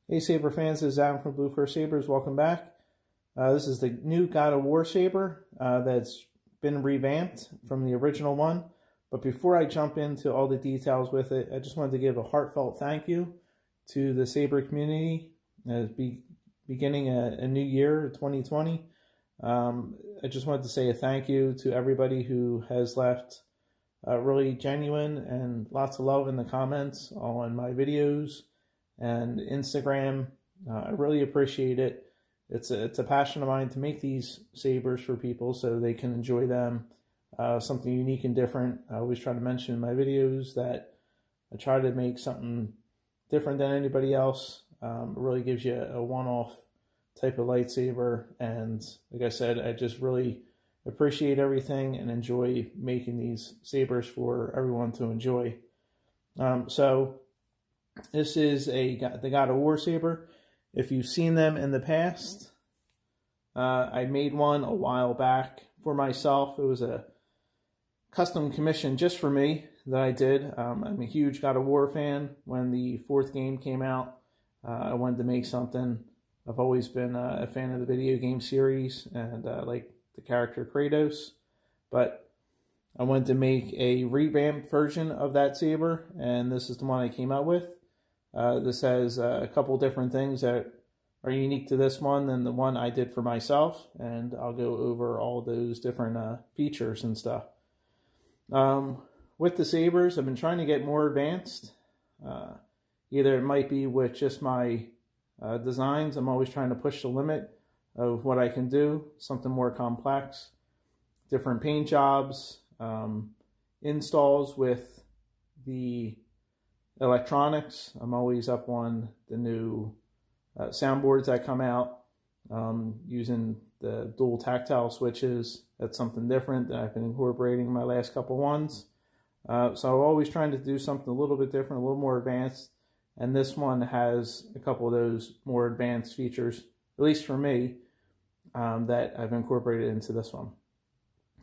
Hey Saber fans, this is Adam from Blue First Sabers. Welcome back. This is the new God of War saber that's been revamped from the original one. But before I jump into all the details with it, I just wanted to give a heartfelt thank you to the saber community beginning a new year, 2020. I just wanted to say a thank you to everybody who has left really genuine and lots of love in the comments on my videos and Instagram. I really appreciate it. It's a passion of mine to make these sabers for people so they can enjoy them. Something unique and different. I always try to mention in my videos that I try to make something different than anybody else. It really gives you a one-off type of lightsaber, and like I said, I just really appreciate everything and enjoy making these sabers for everyone to enjoy. So this is the God of War saber. If you've seen them in the past, I made one a while back for myself. It was a custom commission just for me that I did. I'm a huge God of War fan. When the 4th game came out, I wanted to make something. I've always been a fan of the video game series and like the character Kratos, but I wanted to make a revamped version of that saber, and this is the one I came out with. This has a couple different things that are unique to this one than the one I did for myself, and I'll go over all those different features and stuff. With the sabers, I've been trying to get more advanced. Either it might be with just my designs. I'm always trying to push the limit of what I can do, something more complex, different paint jobs, installs with the electronics. I'm always up on the new soundboards that come out, using the dual tactile switches. That's something different that I've been incorporating in my last couple ones. So I'm always trying to do something a little bit different, a little more advanced, and this one has a couple of those more advanced features, at least for me, that I've incorporated into this one.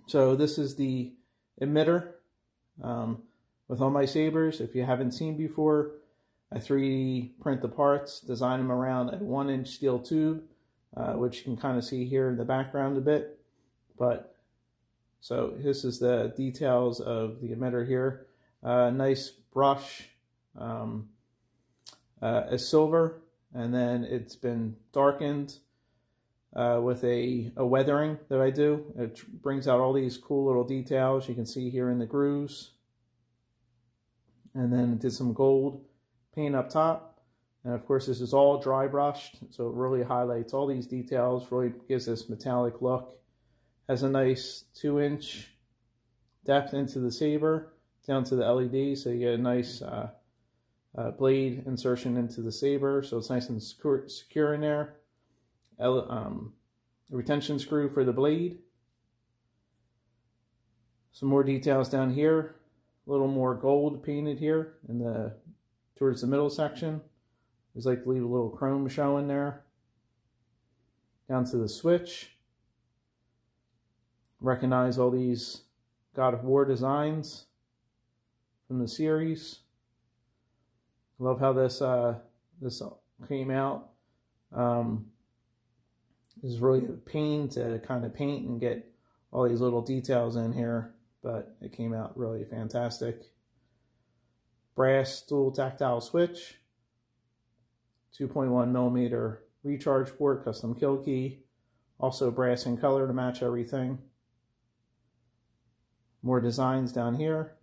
So this is the emitter with all my sabers. If you haven't seen before, I 3D print the parts, design them around a 1-inch steel tube, which you can kind of see here in the background a bit. But so this is the details of the emitter here. Nice brush, a silver, and then it's been darkened with a weathering that I do. It brings out all these cool little details you can see here in the grooves. And then did some gold paint up top. And of course this is all dry brushed, so it really highlights all these details, really gives this metallic look. Has a nice 2-inch depth into the saber, down to the LED, so you get a nice blade insertion into the saber, so it's nice and secure in there. A retention screw for the blade. Some more details down here. A little more gold painted here in towards the middle section. I just like to leave a little chrome showing there. Down to the switch. Recognize all these God of War designs from the series. Love how this came out. This is really a pain to kind of paint and get all these little details in here, but it came out really fantastic. Brass dual tactile switch, 2.1mm recharge port, custom kill key, also brass in color to match everything. More designs down here.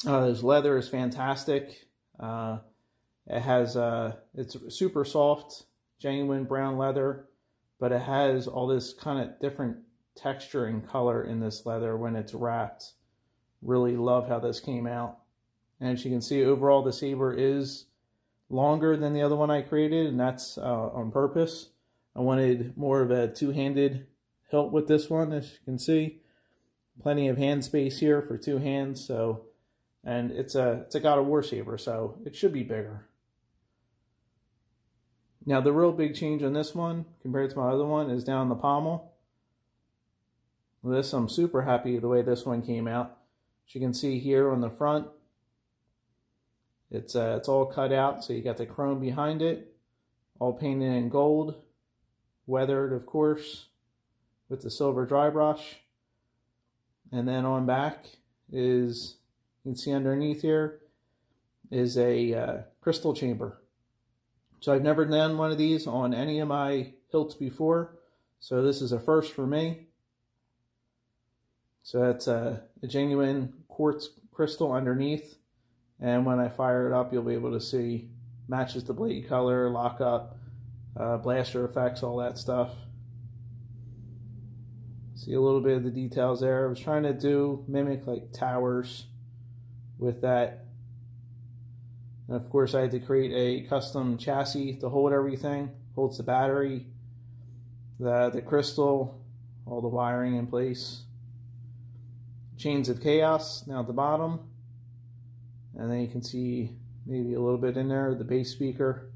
This leather is fantastic. It has it's super soft, genuine brown leather, but it has all this kind of different texture and color in this leather when it's wrapped. Really love how this came out. And as you can see, overall the saber is longer than the other one I created, and that's on purpose. I wanted more of a two-handed hilt with this one, as you can see. Plenty of hand space here for 2 hands, so, and it's a God of War saber, so it should be bigger. Now the real big change on this one compared to my other one is down the pommel. This, I'm super happy the way this one came out. As you can see here on the front, It's all cut out, so you got the chrome behind it, all painted in gold, weathered of course, with the silver dry brush. And then on back is, you can see underneath here, is a crystal chamber. So I've never done one of these on any of my hilts before, so this is a first for me. So that's a genuine quartz crystal underneath, and when I fire it up, you'll be able to see matches the blade color, lockup, blaster effects, all that stuff. See a little bit of the details there. I was trying to mimic like towers with that. And of course I had to create a custom chassis to hold everything. Holds the battery, the crystal, all the wiring in place. Chains of Chaos now at the bottom. And then you can see maybe a little bit in there, the bass speaker.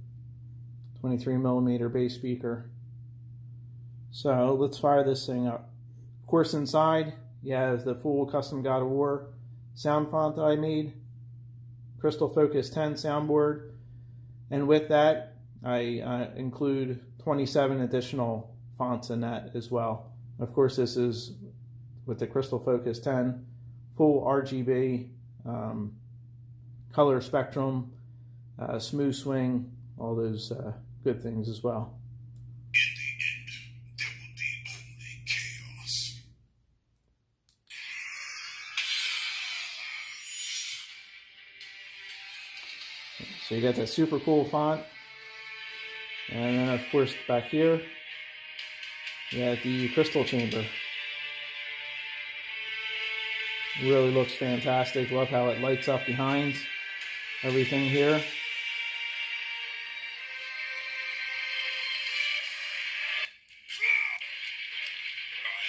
23mm bass speaker. So let's fire this thing up. Of course inside you have the full custom God of War sound font that I made. Crystal Focus 10 soundboard. And with that I include 27 additional fonts in that as well. Of course this is with the Crystal Focus 10, full RGB, color spectrum, smooth swing, all those good things as well. In the end, there will be only chaos. So you got that super cool font. And then of course back here, you have the crystal chamber. Really looks fantastic. Love how it lights up behind everything here.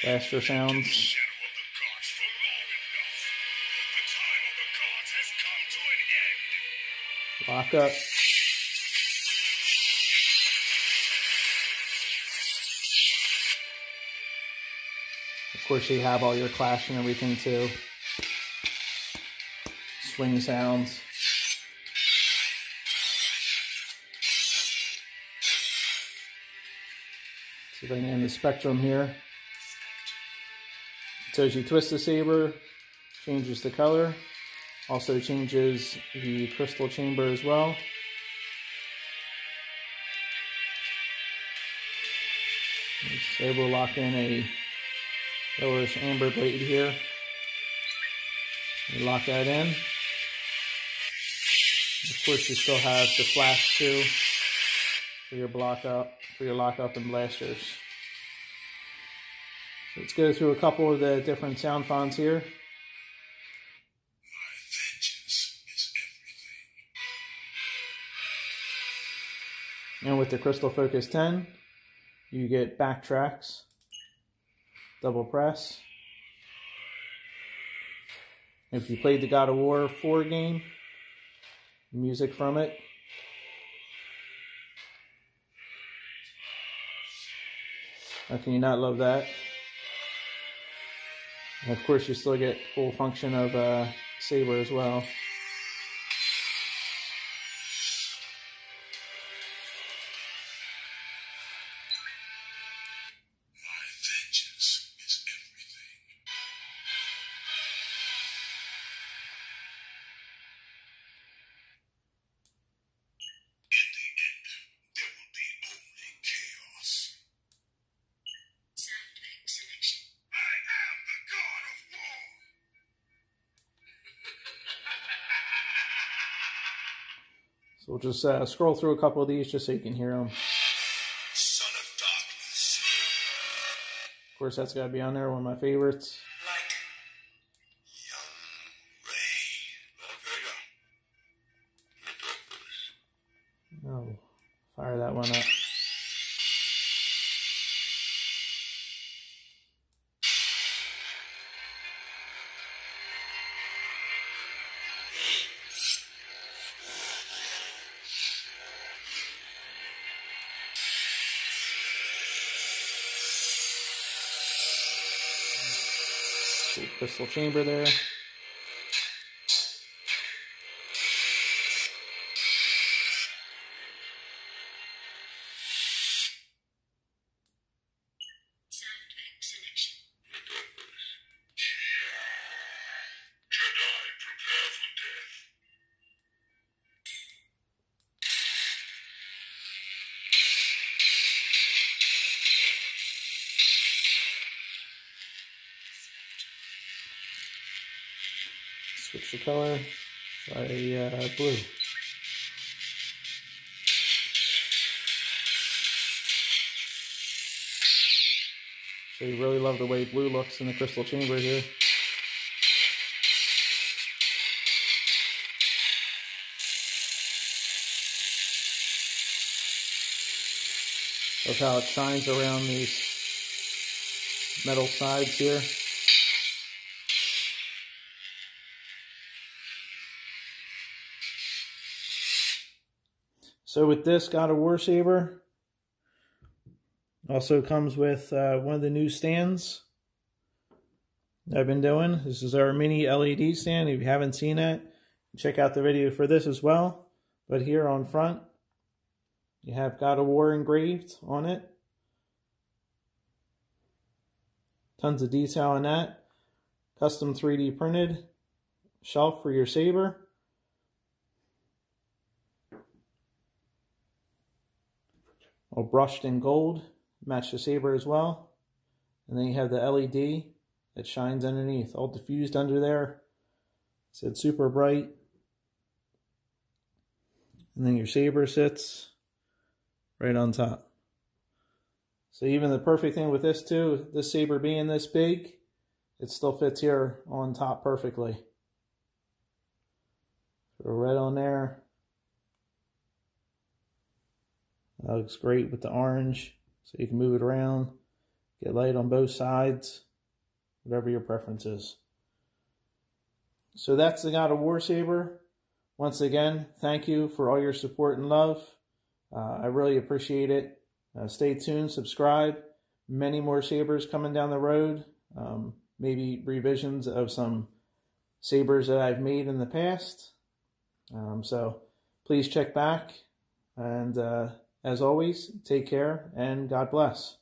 Blaster sounds. Lock up. Of course you have all your clash and everything too. Swing sounds. So then in the spectrum here, so as you twist the saber, changes the color, also changes the crystal chamber as well. So we'll lock in a yellowish amber blade here. You lock that in. Of course, you still have the flash too for your lockup and blasters. So let's go through a couple of the different sound fonts here. My vengeance is everything. And with the Crystal Focus 10, you get backtracks, double press. If you played the God of War 4 game, music from it. How can you not love that? And of course you still get full function of saber as well. My vengeance is everything. In the end, there will be only chaos. Soundtrack selection. I am the God of War. So we'll just scroll through a couple of these just so you can hear them. Son of darkness. Of course that's got to be on there, one of my favorites. Light. Young Ray. Oh, fire that one up. Crystal chamber there. switch the color by blue. So you really love the way blue looks in the crystal chamber here. Love how it shines around these metal sides here. So with this God of War saber, also comes with one of the new stands I've been doing. This is our mini LED stand. If you haven't seen it, check out the video for this as well. But here on front, you have God of War engraved on it. Tons of detail in that. Custom 3D printed shelf for your saber. All brushed in gold. Match the saber as well. And then you have the LED that shines underneath. All diffused under there. It's super bright. And then your saber sits right on top. So even the perfect thing with this too, this saber being this big, it still fits here on top perfectly. So red on there. That looks great with the orange. So you can move it around, get light on both sides, whatever your preference is. So that's the God of War saber. Once again, thank you for all your support and love. I really appreciate it. Stay tuned, subscribe. Many more sabers coming down the road. Maybe revisions of some sabers that I've made in the past. So please check back. And as always, take care and God bless.